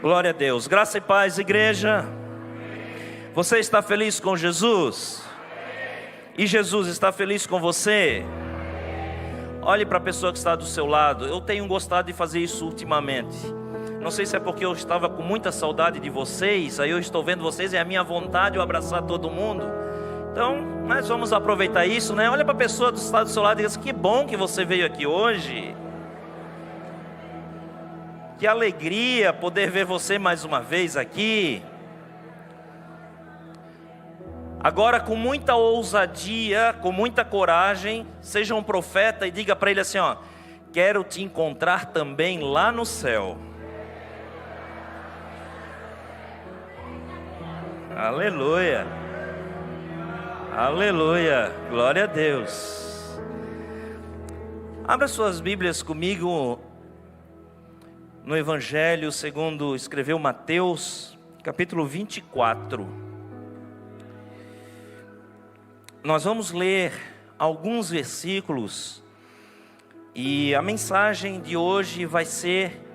Glória a Deus. Graça e paz, igreja. Você está feliz com Jesus? E Jesus está feliz com você? Olhe para a pessoa que está do seu lado. Eu tenho gostado de fazer isso ultimamente. Não sei se é porque eu estava com muita saudade de vocês. Aí eu estou vendo vocês e é a minha vontade de abraçar todo mundo. Então, nós vamos aproveitar isso, né? Olha para a pessoa que está do seu lado e diz: que bom que você veio aqui hoje. Que alegria poder ver você mais uma vez aqui. Agora, com muita ousadia, com muita coragem, seja um profeta e diga para ele assim: ó, quero te encontrar também lá no céu. Aleluia. Aleluia. Glória a Deus. Abra suas Bíblias comigo no Evangelho segundo escreveu Mateus, capítulo 24. Nós vamos ler alguns versículos e a mensagem de hoje vai ser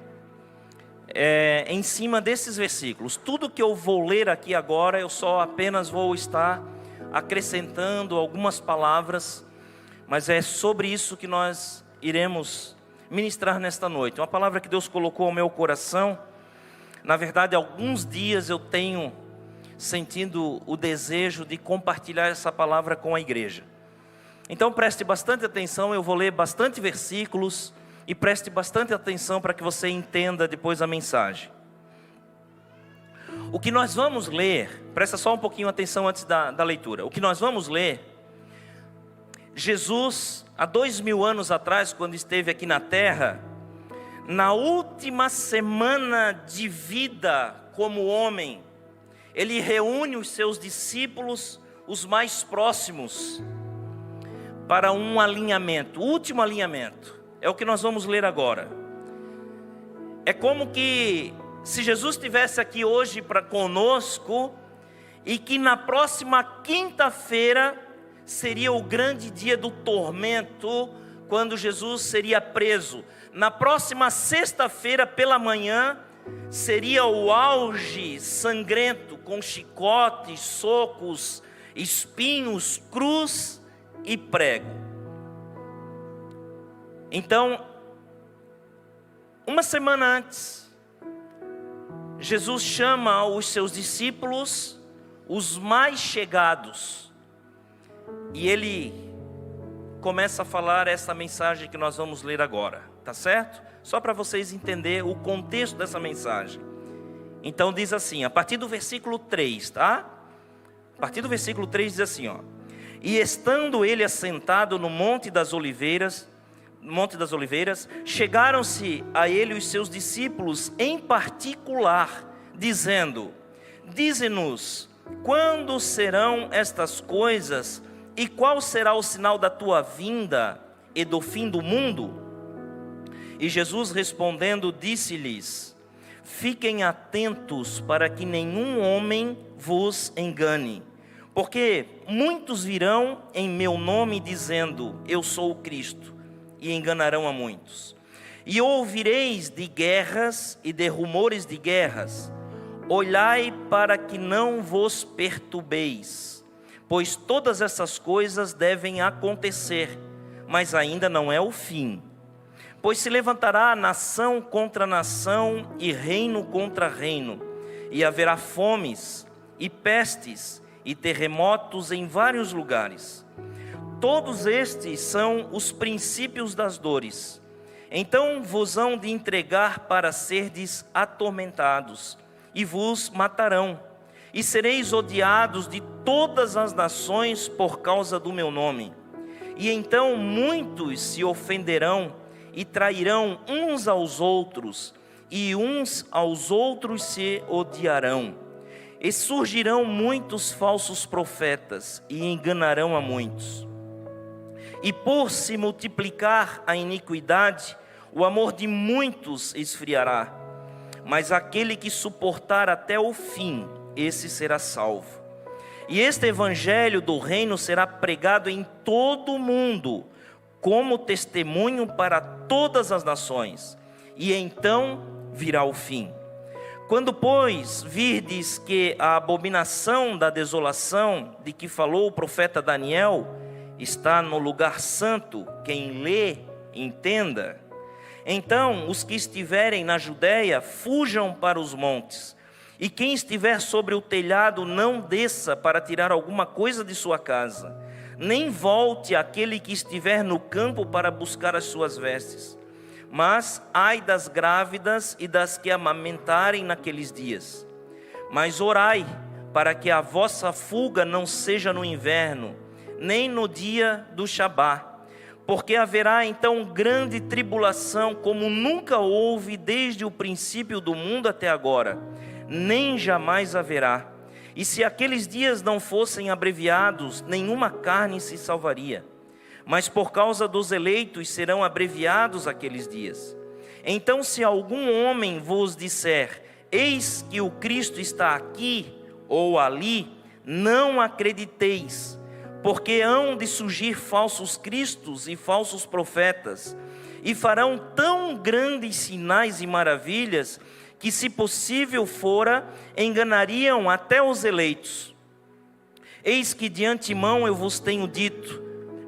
em cima desses versículos. Tudo que eu vou ler aqui agora, eu só apenas vou estar acrescentando algumas palavras, mas é sobre isso que nós iremos ministrar nesta noite. Uma palavra que Deus colocou ao meu coração. Na verdade, há alguns dias eu tenho sentindo o desejo de compartilhar essa palavra com a igreja. Então preste bastante atenção, eu vou ler bastante versículos e preste bastante atenção para que você entenda depois a mensagem. O que nós vamos ler, presta só um pouquinho atenção antes da leitura. O que nós vamos ler, Jesus, há 2000 anos atrás, quando esteve aqui na terra, na última semana de vida como homem, ele reúne os seus discípulos, os mais próximos, para um alinhamento, o último alinhamento. É o que nós vamos ler agora. É como que se Jesus estivesse aqui hoje conosco, e que na próxima quinta-feira seria o grande dia do tormento, quando Jesus seria preso. Na próxima sexta-feira pela manhã, seria o auge sangrento, com chicotes, socos, espinhos, cruz e prego. Então, uma semana antes, Jesus chama os seus discípulos, os mais chegados, e ele começa a falar essa mensagem que nós vamos ler agora, tá certo? Só para vocês entenderem o contexto dessa mensagem. Então diz assim, a partir do versículo 3, tá? A partir do versículo 3 diz assim, ó: e estando ele assentado no Monte das Oliveiras, chegaram-se a ele os seus discípulos em particular, dizendo: dize-nos, quando serão estas coisas, e qual será o sinal da tua vinda e do fim do mundo? E Jesus respondendo disse-lhes: fiquem atentos para que nenhum homem vos engane, porque muitos virão em meu nome dizendo: eu sou o Cristo, e enganarão a muitos. E ouvireis de guerras e de rumores de guerras. Olhai para que não vos perturbeis, pois todas essas coisas devem acontecer, mas ainda não é o fim. Pois se levantará nação contra nação e reino contra reino, e haverá fomes e pestes e terremotos em vários lugares. Todos estes são os princípios das dores. Então vos hão de entregar para serdes atormentados, e vos matarão, e sereis odiados de todas as nações por causa do meu nome. E então muitos se ofenderão e trairão uns aos outros, e uns aos outros se odiarão. E surgirão muitos falsos profetas, e enganarão a muitos. E por se multiplicar a iniquidade, o amor de muitos esfriará. Mas aquele que suportar até o fim, esse será salvo. E este evangelho do reino será pregado em todo o mundo, como testemunho para todas as nações, e então virá o fim. Quando, pois, virdes que a abominação da desolação de que falou o profeta Daniel está no lugar santo, quem lê, entenda. Então, os que estiverem na Judéia, fujam para os montes. E quem estiver sobre o telhado, não desça para tirar alguma coisa de sua casa. Nem volte aquele que estiver no campo para buscar as suas vestes. Mas ai das grávidas e das que amamentarem naqueles dias. Mas orai, para que a vossa fuga não seja no inverno, nem no dia do Shabá. Porque haverá então grande tribulação, como nunca houve desde o princípio do mundo até agora, nem jamais haverá. E se aqueles dias não fossem abreviados, nenhuma carne se salvaria. Mas por causa dos eleitos serão abreviados aqueles dias. Então, se algum homem vos disser, eis que o Cristo está aqui ou ali, não acrediteis, porque hão de surgir falsos cristos e falsos profetas, e farão tão grandes sinais e maravilhas, que se possível fora, enganariam até os eleitos. Eis que de antemão eu vos tenho dito.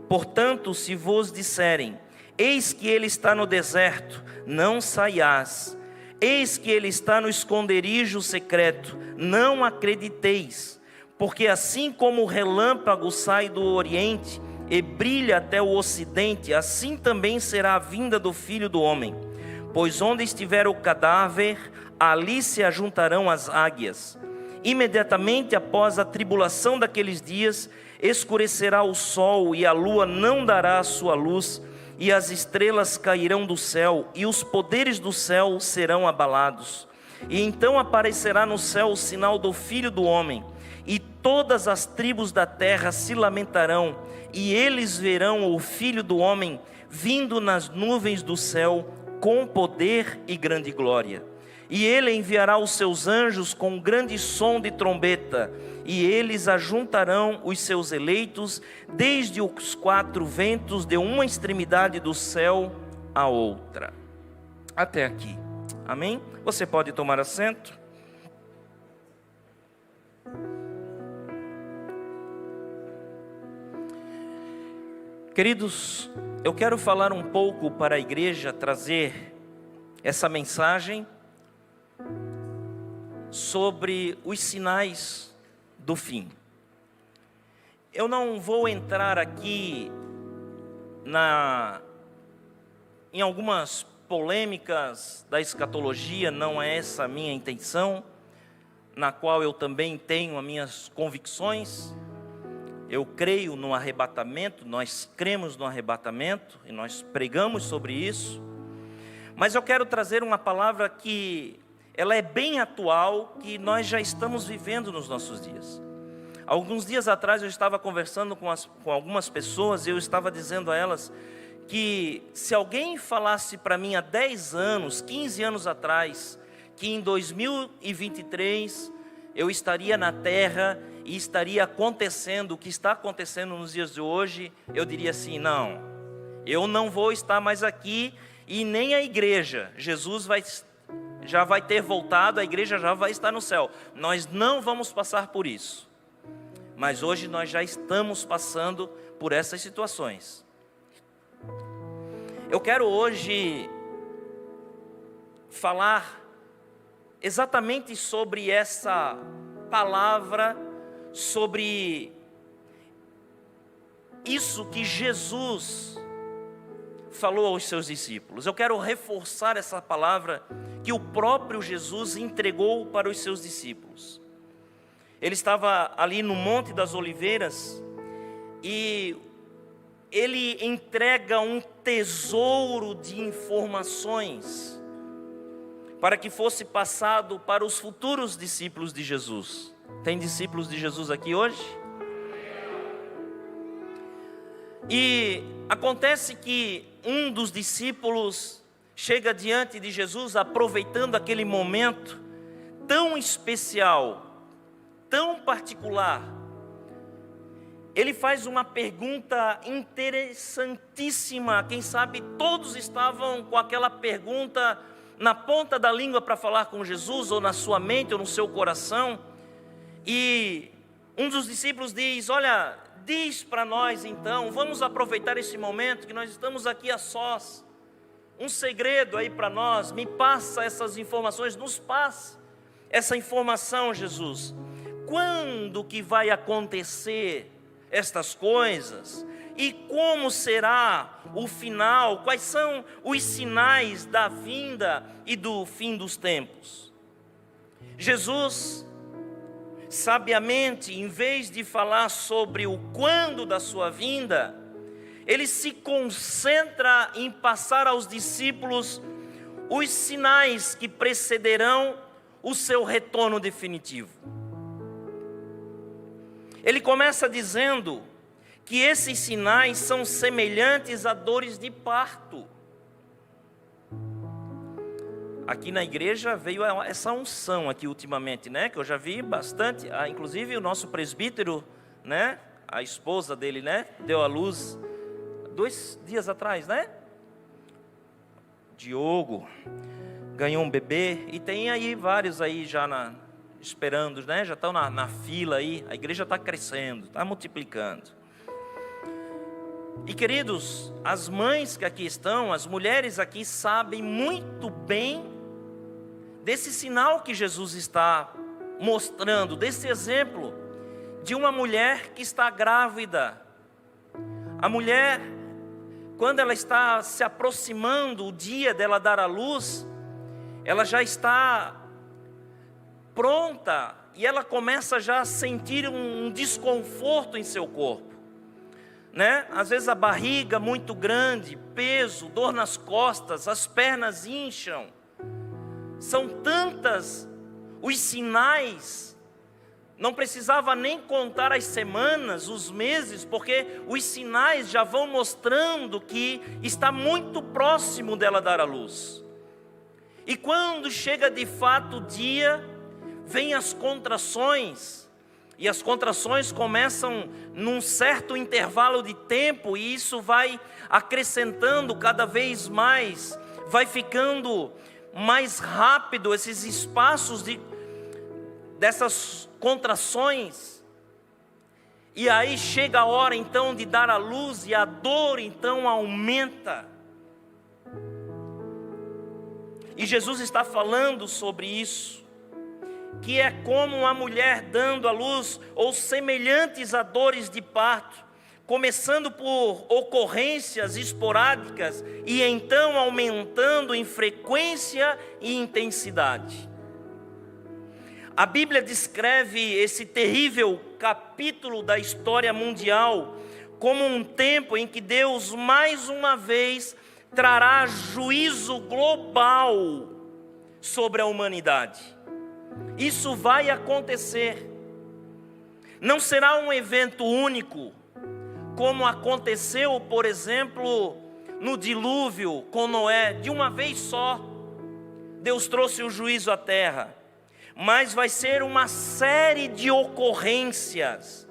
Portanto, se vos disserem, eis que ele está no deserto, não saiais. Eis que ele está no esconderijo secreto, não acrediteis. Porque assim como o relâmpago sai do oriente e brilha até o ocidente, assim também será a vinda do Filho do Homem. Pois onde estiver o cadáver, ali se ajuntarão as águias. Imediatamente após a tribulação daqueles dias, escurecerá o sol e a lua não dará a sua luz, e as estrelas cairão do céu, e os poderes do céu serão abalados. E então aparecerá no céu o sinal do Filho do Homem, e todas as tribos da terra se lamentarão, e eles verão o Filho do Homem vindo nas nuvens do céu, com poder e grande glória. E ele enviará os seus anjos com um grande som de trombeta, e eles ajuntarão os seus eleitos desde os quatro ventos, de uma extremidade do céu à outra. Até aqui. Amém? Você pode tomar assento. Queridos, eu quero falar um pouco para a igreja, trazer essa mensagem sobre os sinais do fim. Eu não vou entrar aqui em algumas polêmicas da escatologia, não é essa a minha intenção, na qual eu também tenho as minhas convicções. Eu creio no arrebatamento, nós cremos no arrebatamento e nós pregamos sobre isso. Mas eu quero trazer uma palavra que ela é bem atual, que nós já estamos vivendo nos nossos dias. Alguns dias atrás eu estava conversando com algumas pessoas e eu estava dizendo a elas que se alguém falasse para mim há 10 anos, 15 anos atrás, que em 2023 eu estaria na terra e estaria acontecendo o que está acontecendo nos dias de hoje, eu diria assim, não, eu não vou estar mais aqui e nem a igreja, Jesus já vai ter voltado, a igreja já vai estar no céu, nós não vamos passar por isso. Mas hoje nós já estamos passando por essas situações. Eu quero hoje falar exatamente sobre essa palavra, sobre isso que Jesus falou aos seus discípulos. Eu quero reforçar essa palavra que o próprio Jesus entregou para os seus discípulos. Ele estava ali no Monte das Oliveiras e ele entrega um tesouro de informações para que fosse passado para os futuros discípulos de Jesus. Tem discípulos de Jesus aqui hoje? E acontece que um dos discípulos chega diante de Jesus, aproveitando aquele momento tão especial, tão particular. Ele faz uma pergunta interessantíssima. Quem sabe todos estavam com aquela pergunta na ponta da língua para falar com Jesus, ou na sua mente, ou no seu coração. E um dos discípulos diz: olha, diz para nós então, vamos aproveitar esse momento que nós estamos aqui a sós. Um segredo aí para nós, me passa essas informações, nos passa essa informação, Jesus. Quando que vai acontecer estas coisas? E como será o final? Quais são os sinais da vinda e do fim dos tempos? Jesus, sabiamente, em vez de falar sobre o quando da sua vinda, ele se concentra em passar aos discípulos os sinais que precederão o seu retorno definitivo. Ele começa dizendo que esses sinais são semelhantes a dores de parto. Aqui na igreja veio essa unção aqui ultimamente, né? Que eu já vi bastante. Inclusive o nosso presbítero, né? A esposa dele, né? Deu à luz 2 dias atrás, né? Diogo ganhou um bebê. E tem aí vários aí já esperando, né? Já estão na fila aí. A igreja está crescendo, está multiplicando. E queridos, as mães que aqui estão, as mulheres aqui sabem muito bem desse sinal que Jesus está mostrando, desse exemplo de uma mulher que está grávida. A mulher, quando ela está se aproximando o dia dela dar à luz, ela já está pronta e ela começa já a sentir um desconforto em seu corpo, né? Às vezes a barriga muito grande, peso, dor nas costas, as pernas incham. São tantas os sinais, não precisava nem contar as semanas, os meses, porque os sinais já vão mostrando que está muito próximo dela dar à luz. E quando chega de fato o dia, vem as contrações, e as contrações começam num certo intervalo de tempo, e isso vai acrescentando cada vez mais, vai ficando mais rápido esses espaços dessas contrações. E aí chega a hora então de dar à luz, e a dor então aumenta. E Jesus está falando sobre isso, que é como uma mulher dando à luz, ou semelhantes a dores de parto, começando por ocorrências esporádicas e então aumentando em frequência e intensidade. A Bíblia descreve esse terrível capítulo da história mundial como um tempo em que Deus mais uma vez trará juízo global sobre a humanidade. Isso vai acontecer. Não será um evento único, como aconteceu, por exemplo, no dilúvio com Noé. De uma vez só, Deus trouxe o juízo à terra. Mas vai ser uma série de ocorrências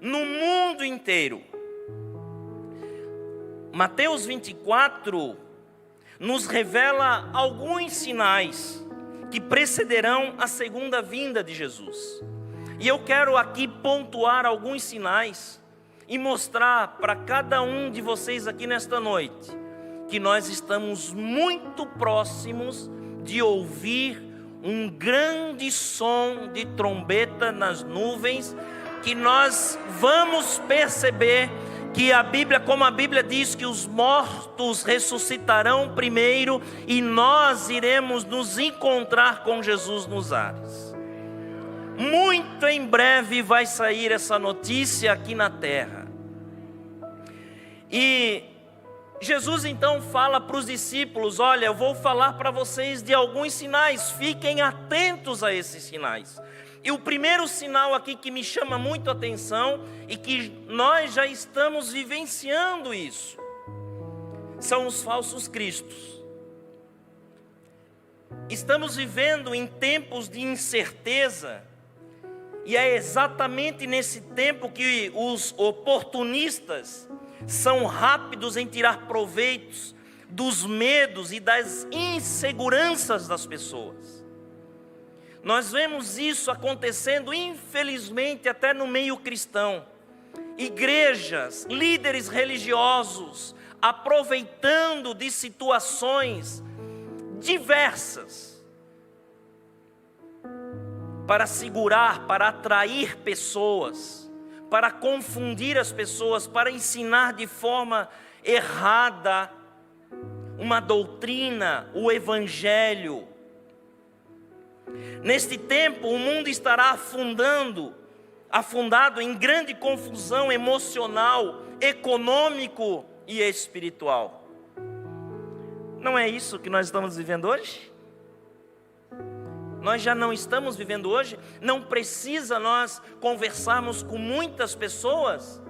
no mundo inteiro. Mateus 24 nos revela alguns sinais que precederão a segunda vinda de Jesus. E eu quero aqui pontuar alguns sinais e mostrar para cada um de vocês aqui nesta noite que nós estamos muito próximos de ouvir um grande som de trombeta nas nuvens, que nós vamos perceber que a Bíblia, como a Bíblia diz, que os mortos ressuscitarão primeiro e nós iremos nos encontrar com Jesus nos ares. Muito em breve vai sair essa notícia aqui na terra. E Jesus então fala para os discípulos: olha, eu vou falar para vocês de alguns sinais, fiquem atentos a esses sinais. E o primeiro sinal aqui que me chama muito a atenção, e que nós já estamos vivenciando isso, são os falsos cristos. Estamos vivendo em tempos de incerteza, e é exatamente nesse tempo que os oportunistas são rápidos em tirar proveitos dos medos e das inseguranças das pessoas. Nós vemos isso acontecendo, infelizmente, até no meio cristão. Igrejas, líderes religiosos, aproveitando de situações diversas para segurar, para atrair pessoas, para confundir as pessoas, para ensinar de forma errada uma doutrina, o evangelho. Neste tempo, o mundo estará afundado em grande confusão emocional, econômico e espiritual. Não é isso que nós estamos vivendo hoje? Nós já não estamos vivendo hoje? Não precisa nós conversarmos com muitas pessoas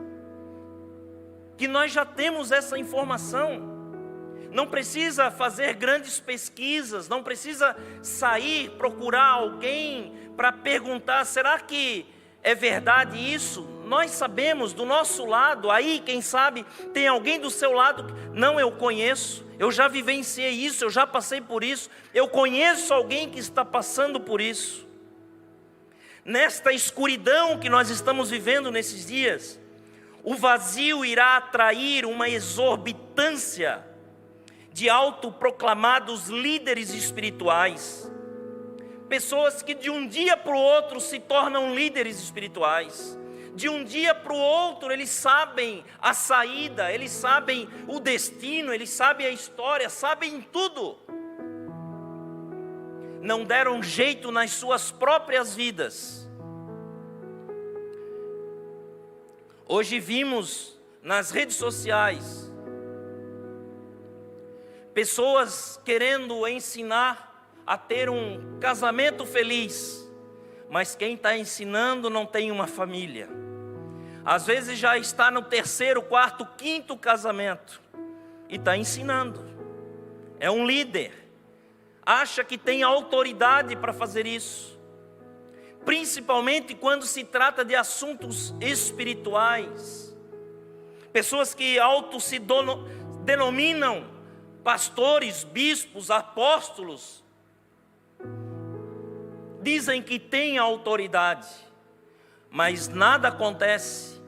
que nós já temos essa informação. Não precisa fazer grandes pesquisas, não precisa sair, procurar alguém para perguntar, será que é verdade isso? Nós sabemos do nosso lado, aí quem sabe tem alguém do seu lado, não, eu conheço, eu já vivenciei isso, eu já passei por isso, eu conheço alguém que está passando por isso. Nesta escuridão que nós estamos vivendo nesses dias, o vazio irá atrair uma exorbitância de autoproclamados líderes espirituais, pessoas que de um dia para o outro se tornam líderes espirituais, de um dia para o outro eles sabem a saída, eles sabem o destino, eles sabem a história, sabem tudo. Não deram jeito nas suas próprias vidas. Hoje vimos nas redes sociais pessoas querendo ensinar a ter um casamento feliz, mas quem está ensinando não tem uma família. Às vezes já está no 3º, 4º, 5º casamento e está ensinando. É um líder, acha que tem autoridade para fazer isso, principalmente quando se trata de assuntos espirituais. Pessoas que se denominam pastores, bispos, apóstolos, dizem que têm autoridade, mas nada acontece,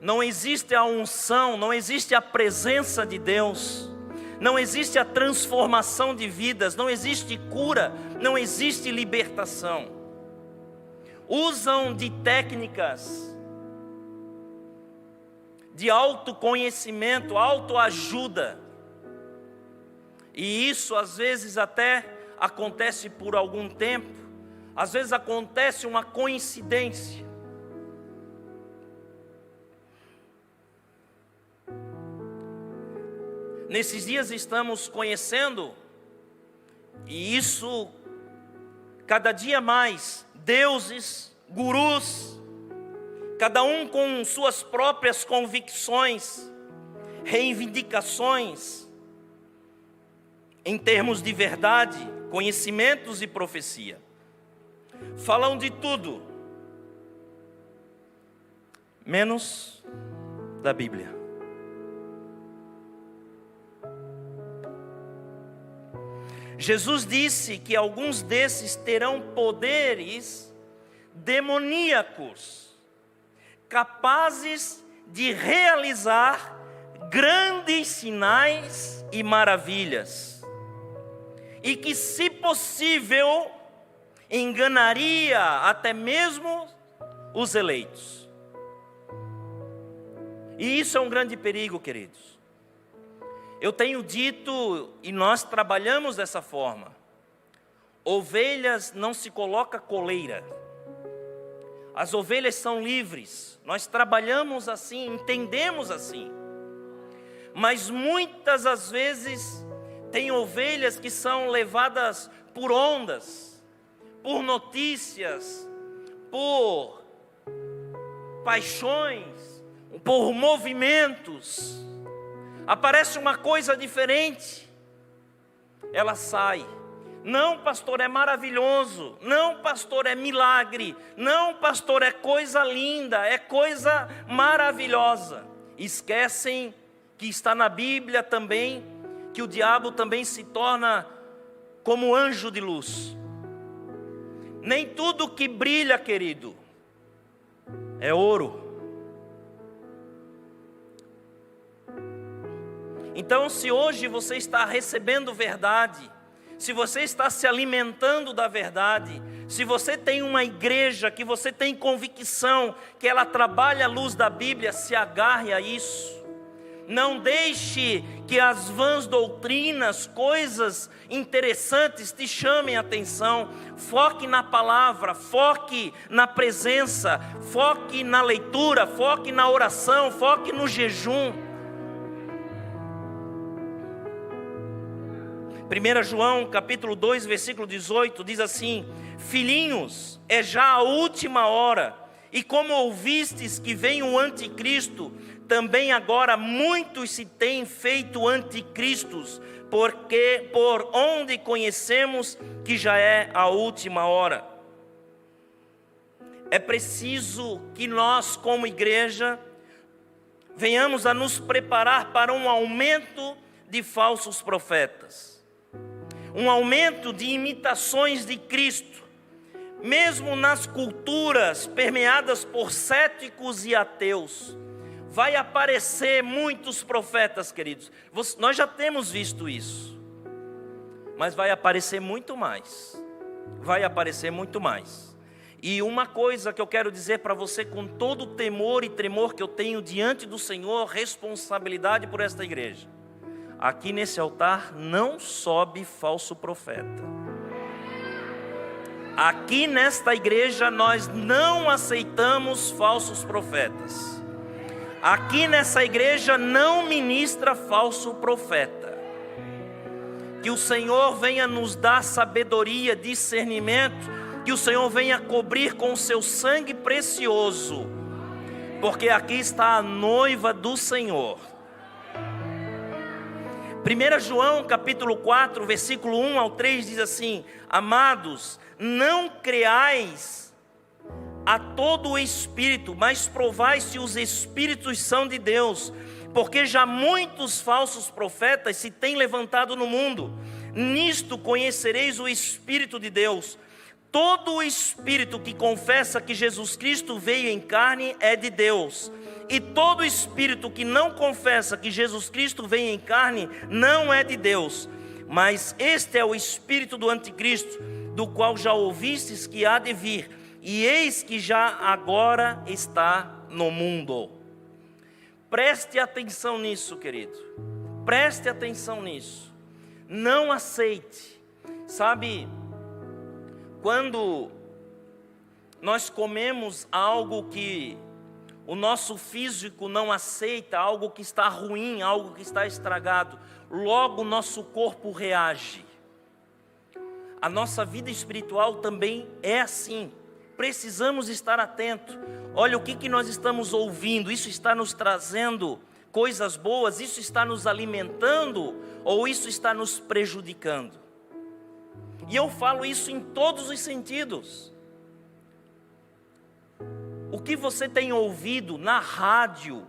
não existe a unção, não existe a presença de Deus, não existe a transformação de vidas, não existe cura, não existe libertação. Usam de técnicas de autoconhecimento, autoajuda, e isso às vezes até acontece por algum tempo, às vezes acontece uma coincidência. Nesses dias estamos conhecendo, e isso cada dia mais, deuses, gurus, cada um com suas próprias convicções, reivindicações, em termos de verdade, conhecimentos e profecia. Falam de tudo, menos da Bíblia. Jesus disse que alguns desses terão poderes demoníacos, capazes de realizar grandes sinais e maravilhas, e que, se possível, enganaria até mesmo os eleitos. E isso é um grande perigo, queridos. Eu tenho dito, e nós trabalhamos dessa forma, ovelhas não se coloca coleira, as ovelhas são livres, nós trabalhamos assim, entendemos assim, mas muitas das vezes tem ovelhas que são levadas por ondas, por notícias, por paixões, por movimentos. Aparece uma coisa diferente, ela sai. Não, pastor, é maravilhoso. Não, pastor, é milagre. Não, pastor, é coisa linda, é coisa maravilhosa. Esquecem que está na Bíblia também que o diabo também se torna como anjo de luz. Nem tudo que brilha, querido, é ouro. Então, se hoje você está recebendo verdade, se você está se alimentando da verdade, se você tem uma igreja que você tem convicção que ela trabalha a luz da Bíblia, se agarre a isso. Não deixe que as vãs doutrinas, coisas interessantes te chamem a atenção. Foque na palavra, foque na presença, foque na leitura, foque na oração, foque no jejum. 1 João capítulo 2, versículo 18 diz assim: filhinhos, é já a última hora, e como ouvistes que vem o anticristo, também agora muitos se têm feito anticristos, porque por onde conhecemos que já é a última hora. É preciso que nós, como igreja, venhamos a nos preparar para um aumento de falsos profetas, um aumento de imitações de Cristo, mesmo nas culturas permeadas por céticos e ateus. Vai aparecer muitos profetas, queridos. Nós já temos visto isso, mas vai aparecer muito mais. Vai aparecer muito mais. E uma coisa que eu quero dizer para você, com todo o temor e tremor que eu tenho diante do Senhor, responsabilidade por esta igreja: aqui nesse altar não sobe falso profeta. Aqui nesta igreja nós não aceitamos falsos profetas. Aqui nessa igreja não ministra falso profeta. Que o Senhor venha nos dar sabedoria, discernimento, que o Senhor venha cobrir com o seu sangue precioso, porque aqui está a noiva do Senhor. 1 João capítulo 4, versículo 1 ao 3 diz assim: amados, não creais a todo o espírito, mas provai se os espíritos são de Deus, porque já muitos falsos profetas se têm levantado no mundo. Nisto conhecereis o Espírito de Deus. Todo o espírito que confessa que Jesus Cristo veio em carne é de Deus, e todo espírito que não confessa que Jesus Cristo veio em carne não é de Deus. Mas este é o espírito do anticristo, do qual já ouvistes que há de vir, e eis que já agora está no mundo. Preste atenção nisso, querido. Preste atenção nisso. Não aceite. Sabe, quando nós comemos algo que o nosso físico não aceita, algo que está ruim, algo que está estragado, logo o nosso corpo reage. A nossa vida espiritual também é assim. Precisamos estar atentos. Olha o que nós estamos ouvindo. Isso está nos trazendo coisas boas? Isso está nos alimentando? Ou isso está nos prejudicando? E eu falo isso em todos os sentidos. O que você tem ouvido na rádio,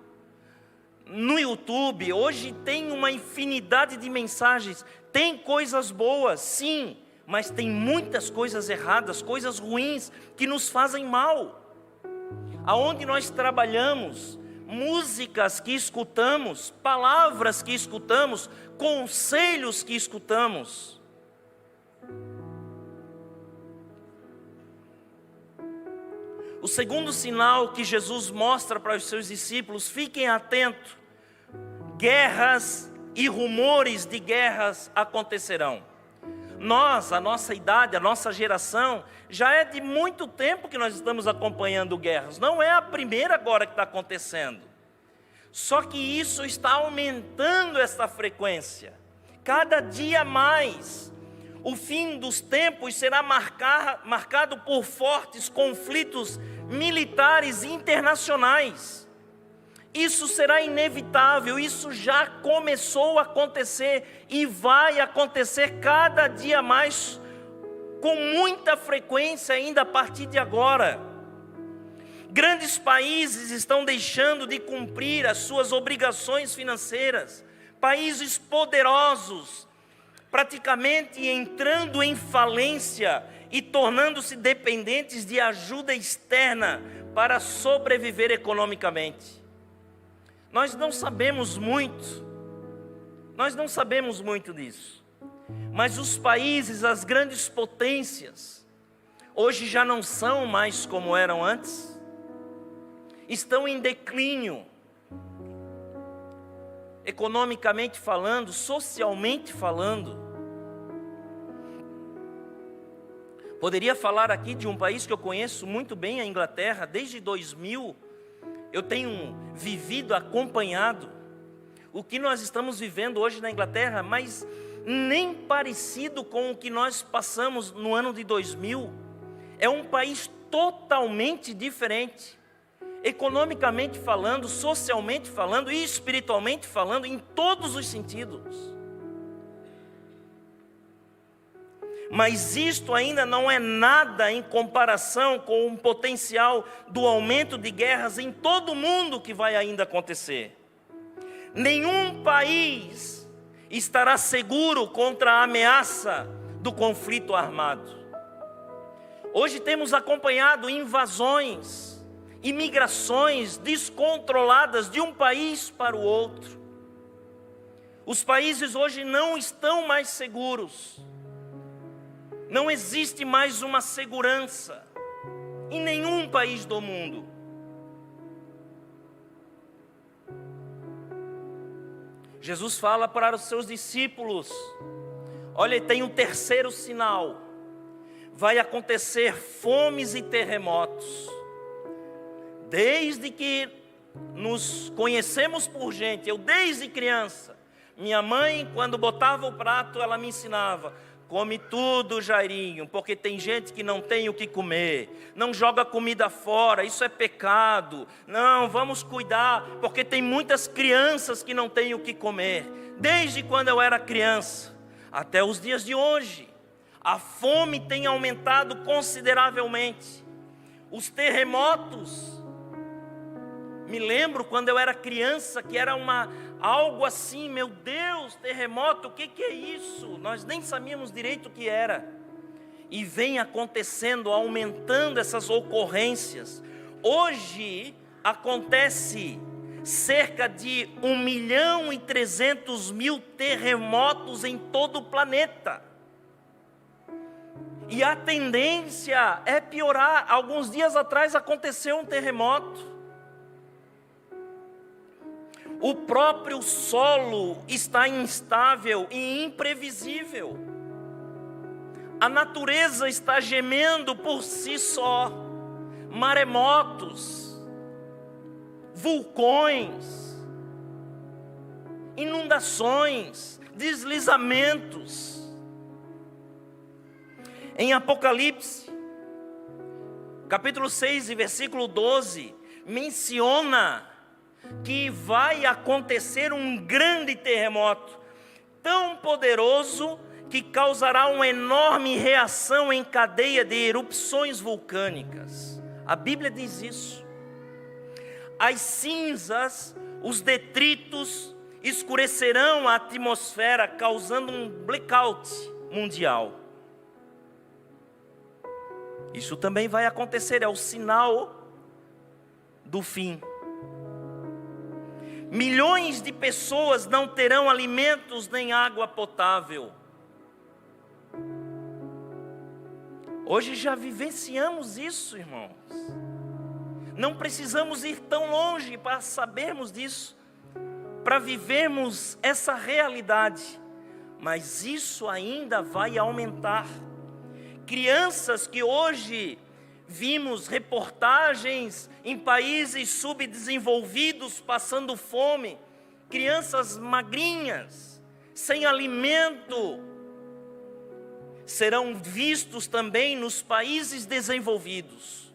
no YouTube, hoje tem uma infinidade de mensagens. Tem coisas boas, sim, mas tem muitas coisas erradas, coisas ruins que nos fazem mal. Aonde nós trabalhamos, músicas que escutamos, palavras que escutamos, conselhos que escutamos. O segundo sinal que Jesus mostra para os seus discípulos: fiquem atentos, guerras e rumores de guerras acontecerão. Nós, a nossa idade, a nossa geração, já é de muito tempo que nós estamos acompanhando guerras. Não é a primeira agora que está acontecendo. Só que isso está aumentando essa frequência. Cada dia mais. O fim dos tempos será marcado por fortes conflitos militares internacionais. Isso será inevitável, isso já começou a acontecer e vai acontecer cada dia mais, com muita frequência ainda a partir de agora. Grandes países estão deixando de cumprir as suas obrigações financeiras países poderosos, praticamente entrando em falência e tornando-se dependentes de ajuda externa para sobreviver economicamente. Nós não sabemos muito disso. Mas os países, as grandes potências, hoje já não são mais como eram antes. Estão em declínio, economicamente falando, socialmente falando. Poderia falar aqui de um país que eu conheço muito bem, a Inglaterra. Desde 2000, eu tenho vivido, acompanhado o que nós estamos vivendo hoje na Inglaterra, mas nem parecido com o que nós passamos no ano de 2000. É um país totalmente diferente, economicamente falando, socialmente falando e espiritualmente falando, em todos os sentidos. Mas isto ainda não é nada em comparação com o potencial do aumento de guerras em todo o mundo que vai ainda acontecer. Nenhum país estará seguro contra a ameaça do conflito armado. Hoje temos acompanhado invasões, imigrações descontroladas de um país para o outro. Os países hoje não estão mais seguros. Não existe mais uma segurança em nenhum país do mundo. Jesus fala para os seus discípulos: olha, tem um terceiro sinal. Vai acontecer fomes e terremotos. Desde que nos conhecemos por gente, eu desde criança, minha mãe, quando botava o prato, ela me ensinava: come tudo, Jairinho, porque tem gente que não tem o que comer. Não joga comida fora, isso é pecado. Não, vamos cuidar, porque tem muitas crianças que não têm o que comer. Desde quando eu era criança até os dias de hoje, a fome tem aumentado consideravelmente. Os terremotos, me lembro quando eu era criança que era algo assim, meu Deus, terremoto, o que é isso? Nós nem sabíamos direito o que era. E vem acontecendo, aumentando essas ocorrências. Hoje acontece cerca de 1.300.000 terremotos em todo o planeta. E a tendência é piorar. Alguns dias atrás aconteceu um terremoto. O próprio solo está instável e imprevisível. A natureza está gemendo por si só. Maremotos, vulcões, inundações, deslizamentos. Em Apocalipse, capítulo 6, versículo 12, menciona que vai acontecer um grande terremoto, tão poderoso que causará uma enorme reação em cadeia de erupções vulcânicas. A Bíblia diz isso. As cinzas, os detritos escurecerão a atmosfera, causando um blackout mundial. Isso também vai acontecer, é o sinal do fim. Milhões de pessoas não terão alimentos nem água potável. Hoje já vivenciamos isso, irmãos. Não precisamos ir tão longe para sabermos disso, para vivermos essa realidade. Mas isso ainda vai aumentar. Crianças que hoje vimos reportagens em países subdesenvolvidos passando fome, crianças magrinhas, sem alimento, serão vistos também nos países desenvolvidos.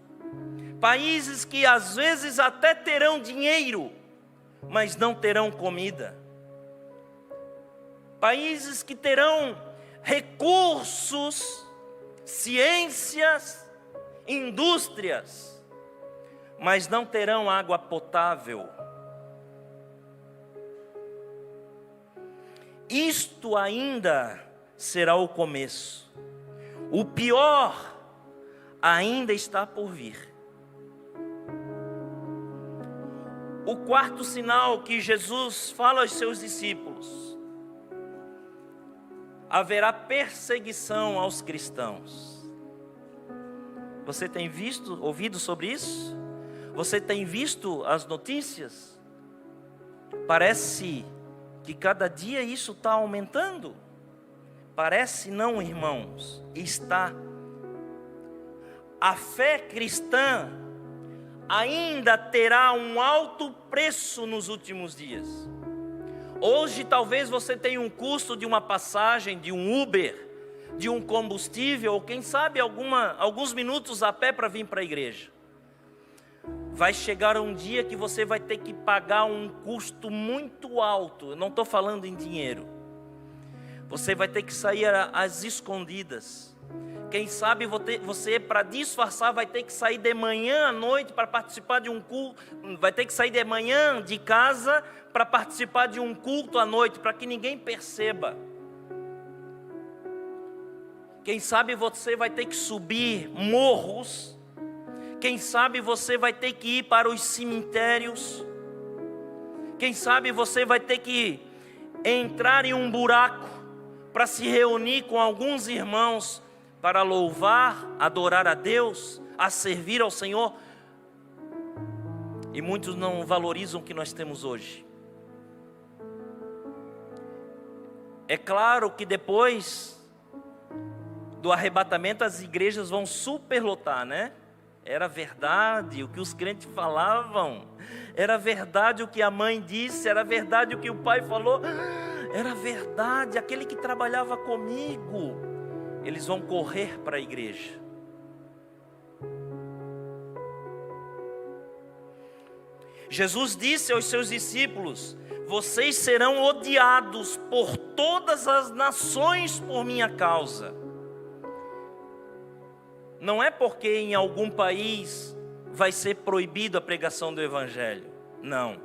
Países que às vezes até terão dinheiro, mas não terão comida. Países que terão recursos, ciências, indústrias, mas não terão água potável. isto ainda será o começo. O pior ainda está por vir. O quarto sinal que Jesus fala aos seus discípulos: haverá perseguição aos cristãos. Você tem ouvido sobre isso? Você tem visto as notícias? Parece que cada dia isso está aumentando. Parece não, irmãos, está. A fé cristã ainda terá um alto preço nos últimos dias. Hoje talvez você tenha um custo de uma passagem, de um Uber, de um combustível, ou quem sabe alguns minutos a pé para vir para a igreja. Vai chegar um dia que você vai ter que pagar um custo muito alto. Eu não estou falando em dinheiro. Você vai ter que sair às escondidas. Quem sabe você, para disfarçar, vai ter que sair de manhã à noite para participar de um culto. Vai ter que sair de manhã de casa para participar de um culto à noite, para que ninguém perceba. Quem sabe você vai ter que subir morros. Quem sabe você vai ter que ir para os cemitérios. Quem sabe você vai ter que entrar em um buraco para se reunir com alguns irmãos para louvar, adorar a Deus, a servir ao Senhor. E muitos não valorizam o que nós temos hoje. É claro que depois do arrebatamento as igrejas vão superlotar, né? Era verdade o que os crentes falavam, era verdade o que a mãe disse, era verdade o que o pai falou, era verdade, aquele que trabalhava comigo. Eles vão correr para a igreja. Jesus disse aos seus discípulos: vocês serão odiados por todas as nações por minha causa. Não é porque em algum país vai ser proibido a pregação do evangelho. Não.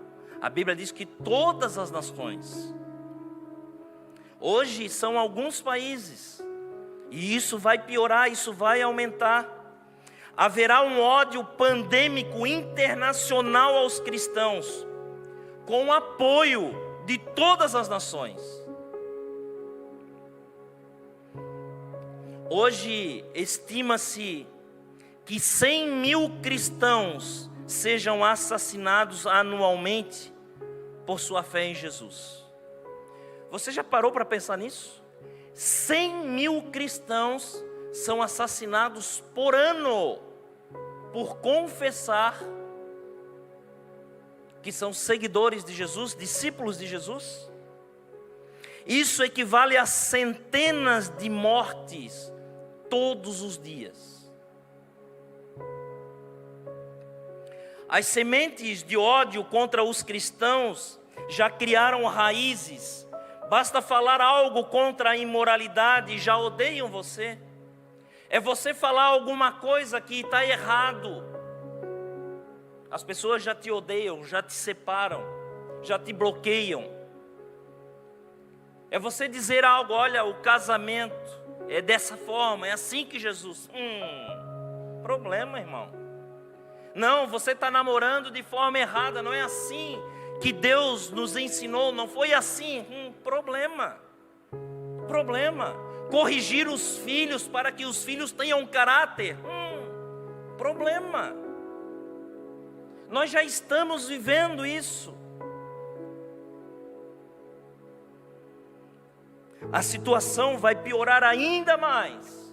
A Bíblia diz que todas as nações. Hoje são alguns países. E isso vai piorar, isso vai aumentar. Haverá um ódio pandêmico internacional aos cristãos, com o apoio de todas as nações. Hoje estima-se que 100 mil cristãos sejam assassinados anualmente por sua fé em Jesus. Você já parou para pensar nisso? 100 mil cristãos são assassinados por ano por confessar que são seguidores de Jesus, discípulos de Jesus. Isso equivale a centenas de mortes todos os dias. As sementes de ódio contra os cristãos já criaram raízes. Basta falar algo contra a imoralidade e já odeiam você. É você falar alguma coisa que está errado, as pessoas já te odeiam, já te separam, já te bloqueiam. É você dizer algo: olha, o casamento é dessa forma, é assim que Jesus... Problema, irmão. Não, você está namorando de forma errada, não é assim que Deus nos ensinou, não foi assim. Problema. Corrigir os filhos para que os filhos tenham caráter. Problema. Nós já estamos vivendo isso. A situação vai piorar ainda mais.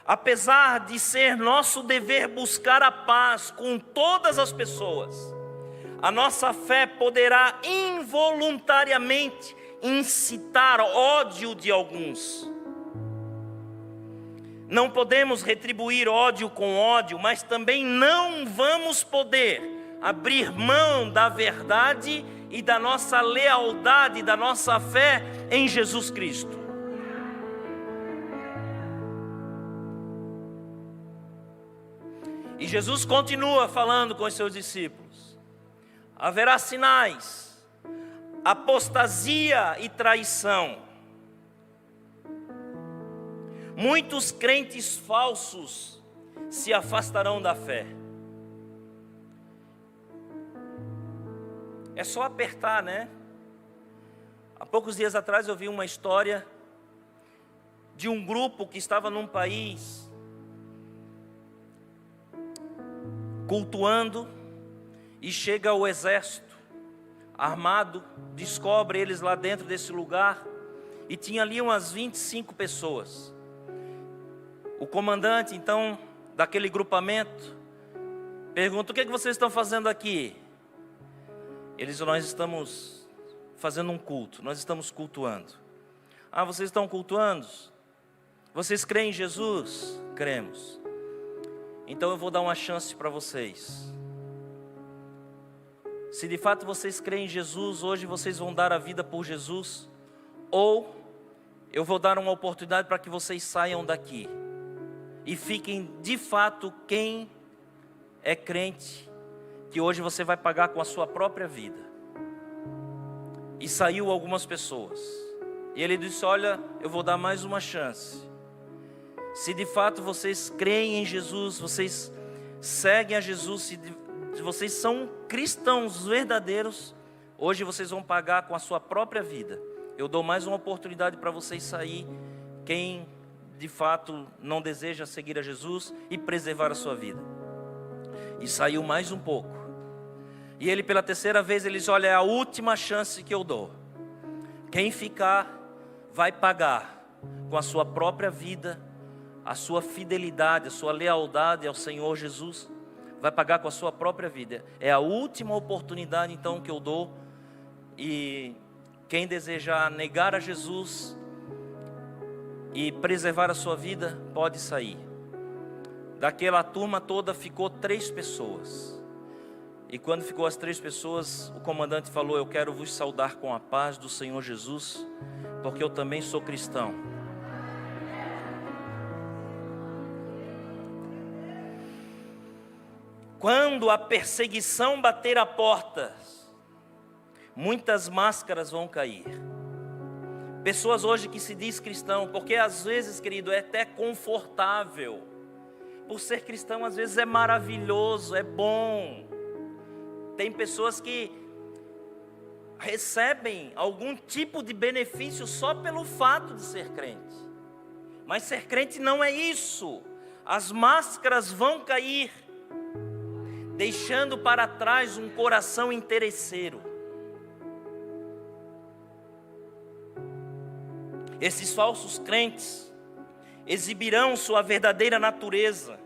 Apesar de ser nosso dever buscar a paz com todas as pessoas, a nossa fé poderá involuntariamente incitar ódio de alguns. Não podemos retribuir ódio com ódio, mas também não vamos poder abrir mão da verdade e da nossa lealdade, da nossa fé em Jesus Cristo. E Jesus continua falando com os seus discípulos: haverá sinais, apostasia e traição. Muitos crentes falsos se afastarão da fé. É só apertar, né? Há poucos dias atrás eu vi uma história de um grupo que estava num país cultuando, e chega o exército armado, descobre eles lá dentro desse lugar, e tinha ali umas 25 pessoas. O comandante, então, daquele grupamento, pergunta: o que é que vocês estão fazendo aqui? Eles: nós estamos fazendo um culto, nós estamos cultuando. Ah, vocês estão cultuando? Vocês creem em Jesus? Cremos. Então eu vou dar uma chance para vocês. Se de fato vocês creem em Jesus, hoje vocês vão dar a vida por Jesus, ou eu vou dar uma oportunidade para que vocês saiam daqui e fiquem de fato quem é crente, que hoje você vai pagar com a sua própria vida. E saiu algumas pessoas, e ele disse: olha, eu vou dar mais uma chance. Se de fato vocês creem em Jesus, vocês seguem a Jesus, se vocês são cristãos verdadeiros, hoje vocês vão pagar com a sua própria vida. Eu dou mais uma oportunidade para vocês sair, quem de fato não deseja seguir a Jesus e preservar a sua vida. E saiu mais um pouco. E ele, pela terceira vez, ele diz: olha, é a última chance que eu dou. Quem ficar vai pagar com a sua própria vida, a sua fidelidade, a sua lealdade ao Senhor Jesus. Vai pagar com a sua própria vida. É a última oportunidade então que eu dou. E quem desejar negar a Jesus e preservar a sua vida, pode sair. Daquela turma toda ficou 3 pessoas. E quando ficou as 3 pessoas, o comandante falou: eu quero vos saudar com a paz do Senhor Jesus, porque eu também sou cristão. Quando a perseguição bater a porta, muitas máscaras vão cair. Pessoas hoje que se diz cristão, porque às vezes, querido, é até confortável. Por ser cristão, às vezes é maravilhoso, é bom. Tem pessoas que recebem algum tipo de benefício só pelo fato de ser crente. Mas ser crente não é isso. As máscaras vão cair, deixando para trás um coração interesseiro. Esses falsos crentes exibirão sua verdadeira natureza,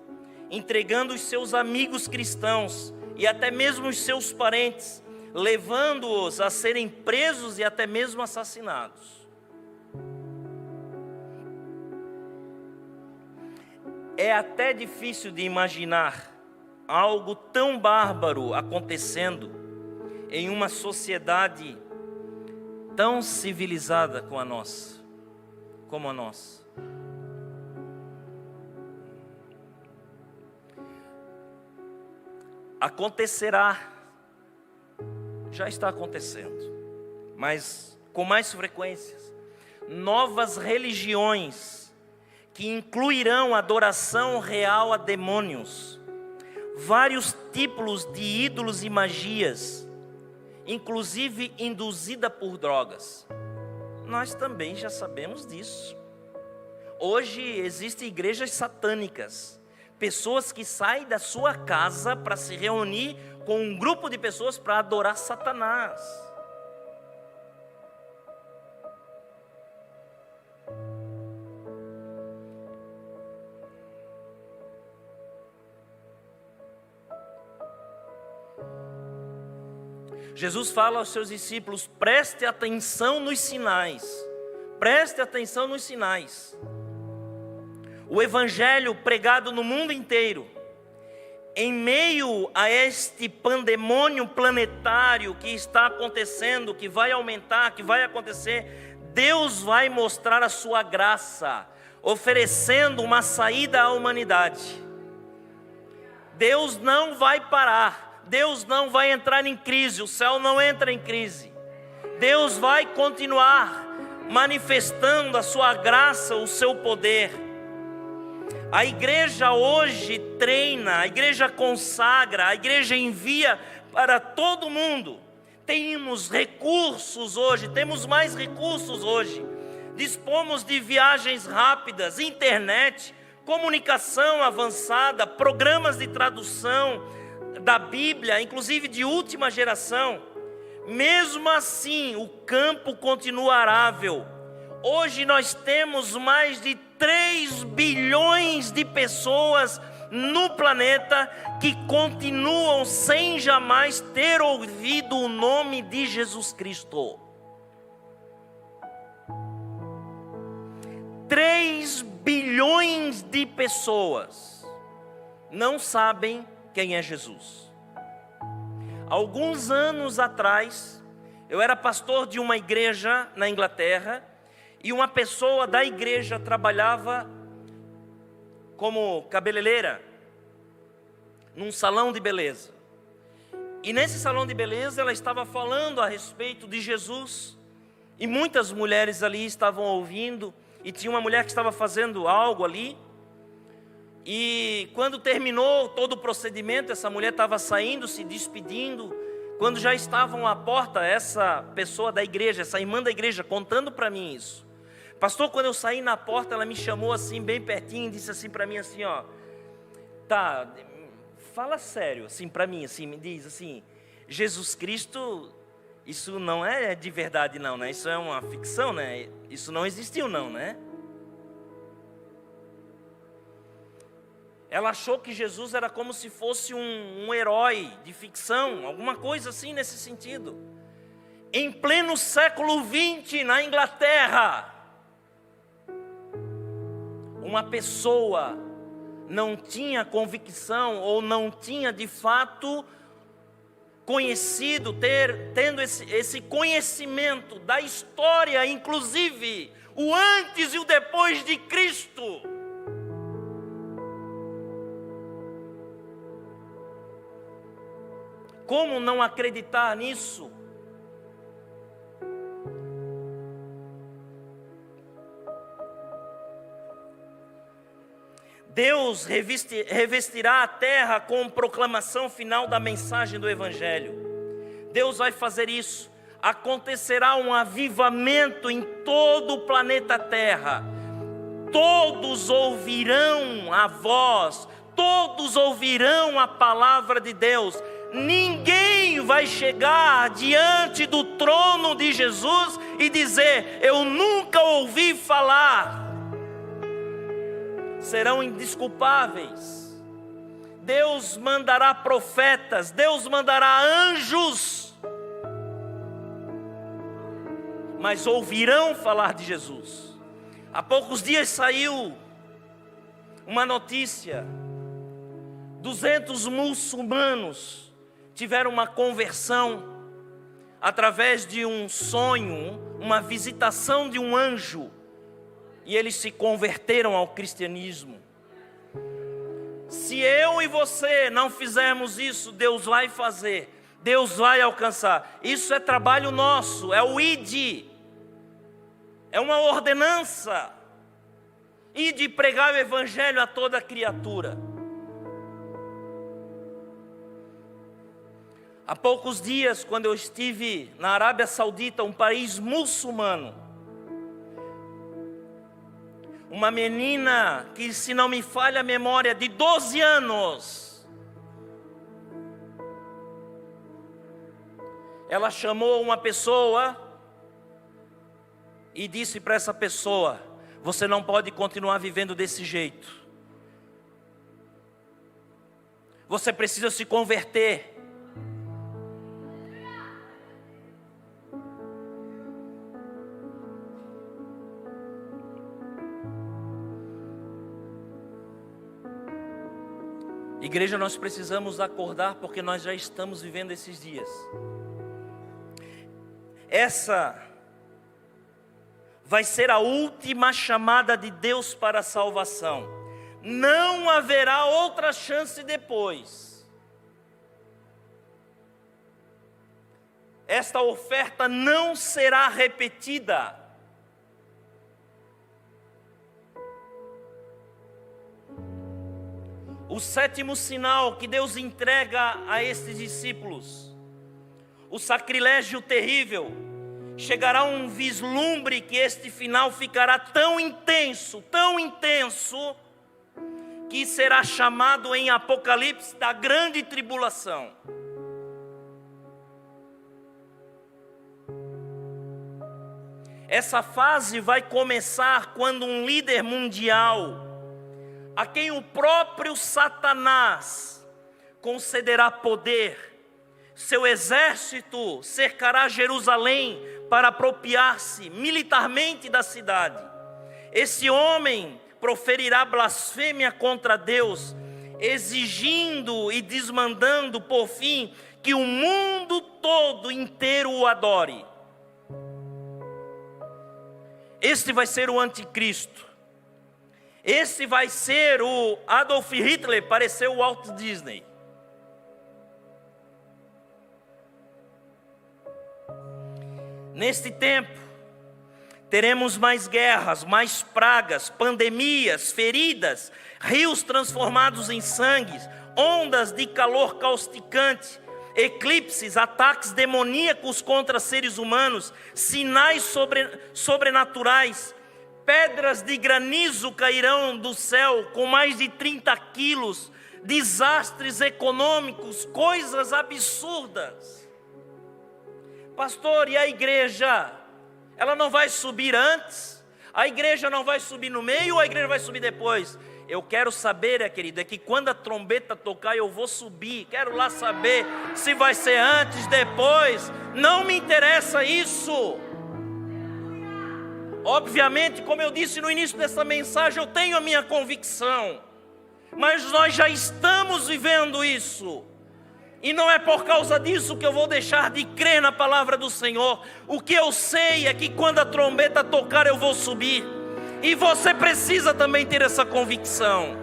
entregando os seus amigos cristãos e até mesmo os seus parentes, levando-os a serem presos e até mesmo assassinados. É até difícil de imaginar algo tão bárbaro acontecendo em uma sociedade tão civilizada como a nossa. Acontecerá, já está acontecendo, mas com mais frequências, novas religiões que incluirão adoração real a demônios, vários tipos de ídolos e magias, inclusive induzida por drogas. Nós também já sabemos disso. Hoje existem igrejas satânicas, pessoas que saem da sua casa para se reunir com um grupo de pessoas para adorar Satanás. Jesus fala aos seus discípulos: preste atenção nos sinais. Preste atenção nos sinais. O evangelho pregado no mundo inteiro, em meio a este pandemônio planetário que está acontecendo, que vai aumentar, que vai acontecer, Deus vai mostrar a sua graça, oferecendo uma saída à humanidade. Deus não vai parar. Deus não vai entrar em crise, o céu não entra em crise. Deus vai continuar manifestando a sua graça, o seu poder. A igreja hoje treina, a igreja consagra, a igreja envia para todo mundo. Temos recursos hoje, temos mais recursos hoje. Dispomos de viagens rápidas, internet, comunicação avançada, programas de tradução da Bíblia, inclusive de última geração. Mesmo assim, o campo continua arável. Hoje nós temos mais de 3 bilhões de pessoas no planeta que continuam sem jamais ter ouvido o nome de Jesus Cristo. 3 bilhões de pessoas não sabem quem é Jesus. Alguns anos atrás, eu era pastor de uma igreja na Inglaterra, e uma pessoa da igreja trabalhava como cabeleireira num salão de beleza. E nesse salão de beleza ela estava falando a respeito de Jesus, e muitas mulheres ali estavam ouvindo, e tinha uma mulher que estava fazendo algo ali. E quando terminou todo o procedimento, essa mulher estava saindo, se despedindo. Quando já estavam à porta, essa pessoa da igreja, essa irmã da igreja, contando para mim isso: pastor, quando eu saí na porta, ela me chamou assim, bem pertinho, e disse assim para mim, assim, ó, tá, fala sério, assim, para mim, assim, me diz assim, Jesus Cristo, isso não é de verdade não, né? Isso é uma ficção, né? Isso não existiu não, né? Ela achou que Jesus era como se fosse um herói de ficção, alguma coisa assim nesse sentido. Em pleno século XX, na Inglaterra, uma pessoa não tinha convicção ou não tinha de fato conhecido, tendo esse conhecimento da história, inclusive o antes e o depois de Cristo. Como não acreditar nisso? Deus revestirá a terra com proclamação final da mensagem do Evangelho. Deus vai fazer isso. Acontecerá um avivamento em todo o planeta Terra. Todos ouvirão a voz, todos ouvirão a palavra de Deus. Ninguém vai chegar diante do trono de Jesus e dizer: eu nunca ouvi falar. Serão indesculpáveis. Deus mandará profetas, Deus mandará anjos, mas ouvirão falar de Jesus. Há poucos dias saiu uma notícia: 200 muçulmanos tiveram uma conversão através de um sonho, uma visitação de um anjo, e eles se converteram ao cristianismo. Se eu e você não fizermos isso, Deus vai fazer, Deus vai alcançar. Isso é trabalho nosso, é o ID, é uma ordenança, ide pregar o evangelho a toda criatura. Há poucos dias, quando eu estive na Arábia Saudita, um país muçulmano, uma menina que, se não me falha a memória, de 12 anos, ela chamou uma pessoa e disse para essa pessoa: você não pode continuar vivendo desse jeito, você precisa se converter. Igreja, nós precisamos acordar, porque nós já estamos vivendo esses dias. Essa vai ser a última chamada de Deus para a salvação. Não haverá outra chance depois. esta oferta não será repetida. O sétimo sinal que Deus entrega a estes discípulos, o sacrilégio terrível, chegará um vislumbre que este final ficará tão intenso, que será chamado em Apocalipse da grande tribulação. Essa fase vai começar quando um líder mundial, a quem o próprio Satanás concederá poder, seu exército cercará Jerusalém para apropriar-se militarmente da cidade. Esse homem proferirá blasfêmia contra Deus, exigindo e desmandando, por fim, que o mundo todo inteiro o adore. Este vai ser o anticristo. Esse vai ser o Adolf Hitler, pareceu o Walt Disney. Neste tempo, teremos mais guerras, mais pragas, pandemias, feridas, rios transformados em sangue, ondas de calor causticante, eclipses, ataques demoníacos contra seres humanos, sinais sobrenaturais, pedras de granizo cairão do céu com mais de 30 quilos, desastres econômicos, coisas absurdas. Pastor, e a igreja? Ela não vai subir antes? A igreja não vai subir no meio ou a igreja vai subir depois? Eu quero saber, querido, é que quando a trombeta tocar eu vou subir. Quero lá saber se vai ser antes, depois. Não me interessa isso. Obviamente, como eu disse no início dessa mensagem, eu tenho a minha convicção, mas nós já estamos vivendo isso, e não é por causa disso que eu vou deixar de crer na palavra do Senhor. O que eu sei é que quando a trombeta tocar eu vou subir, e você precisa também ter essa convicção.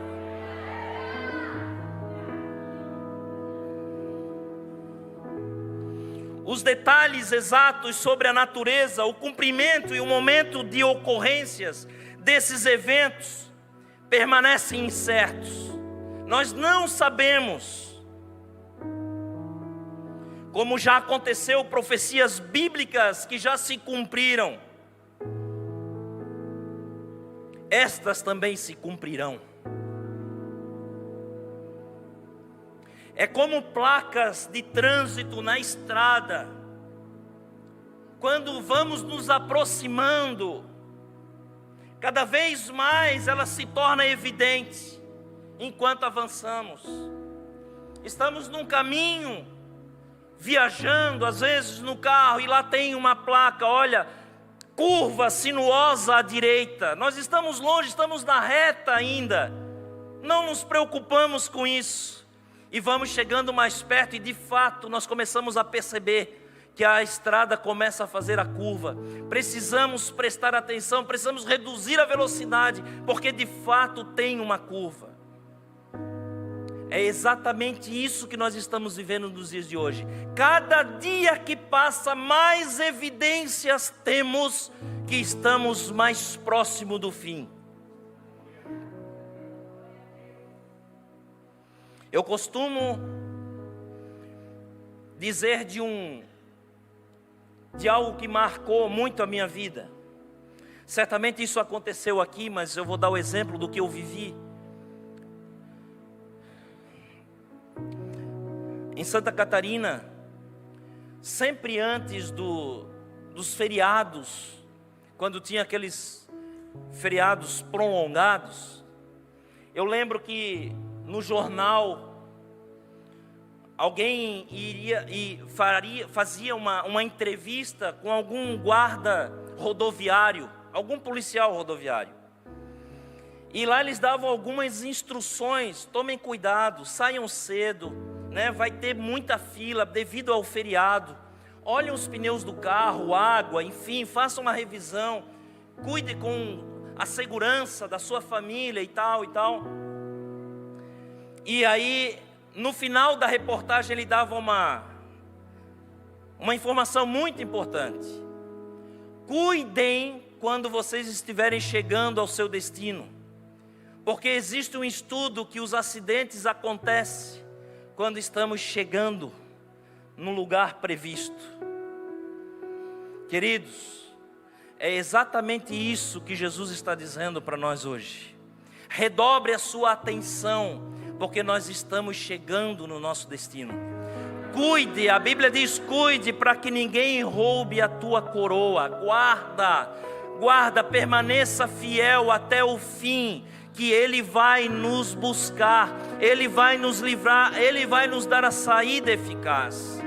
Os detalhes exatos sobre a natureza, o cumprimento e o momento de ocorrências desses eventos permanecem incertos. Nós não sabemos. Como já aconteceu, profecias bíblicas que já se cumpriram, estas também se cumprirão. É como placas de trânsito na estrada. Quando vamos nos aproximando, cada vez mais ela se torna evidente enquanto avançamos. Estamos num caminho, viajando, às vezes no carro, e lá tem uma placa, olha, curva sinuosa à direita. Nós estamos longe, estamos na reta ainda. Não nos preocupamos com isso. E vamos chegando mais perto e de fato nós começamos a perceber que a estrada começa a fazer a curva. Precisamos prestar atenção, precisamos reduzir a velocidade, porque de fato tem uma curva. É exatamente isso que nós estamos vivendo nos dias de hoje. Cada dia que passa, mais evidências temos que estamos mais próximo do fim. Eu costumo dizer de algo que marcou muito a minha vida. Certamente isso aconteceu aqui, mas eu vou dar o exemplo do que eu vivi. Em Santa Catarina, sempre antes dos feriados, quando tinha aqueles feriados prolongados, eu lembro que no jornal alguém fazia uma entrevista com algum guarda rodoviário, algum policial rodoviário. E lá eles davam algumas instruções: tomem cuidado, saiam cedo, né? Vai ter muita fila devido ao feriado. Olhem os pneus do carro, água, enfim, façam uma revisão. Cuide com a segurança da sua família e tal e tal. E aí, no final da reportagem, ele dava uma informação muito importante: cuidem quando vocês estiverem chegando ao seu destino, porque existe um estudo que os acidentes acontecem quando estamos chegando no lugar previsto. Queridos, é exatamente isso que Jesus está dizendo para nós hoje. Redobre a sua atenção, porque nós estamos chegando no nosso destino. Cuide, a Bíblia diz: cuide para que ninguém roube a tua coroa. Guarda, permaneça fiel até o fim, que Ele vai nos buscar, Ele vai nos livrar, Ele vai nos dar a saída eficaz.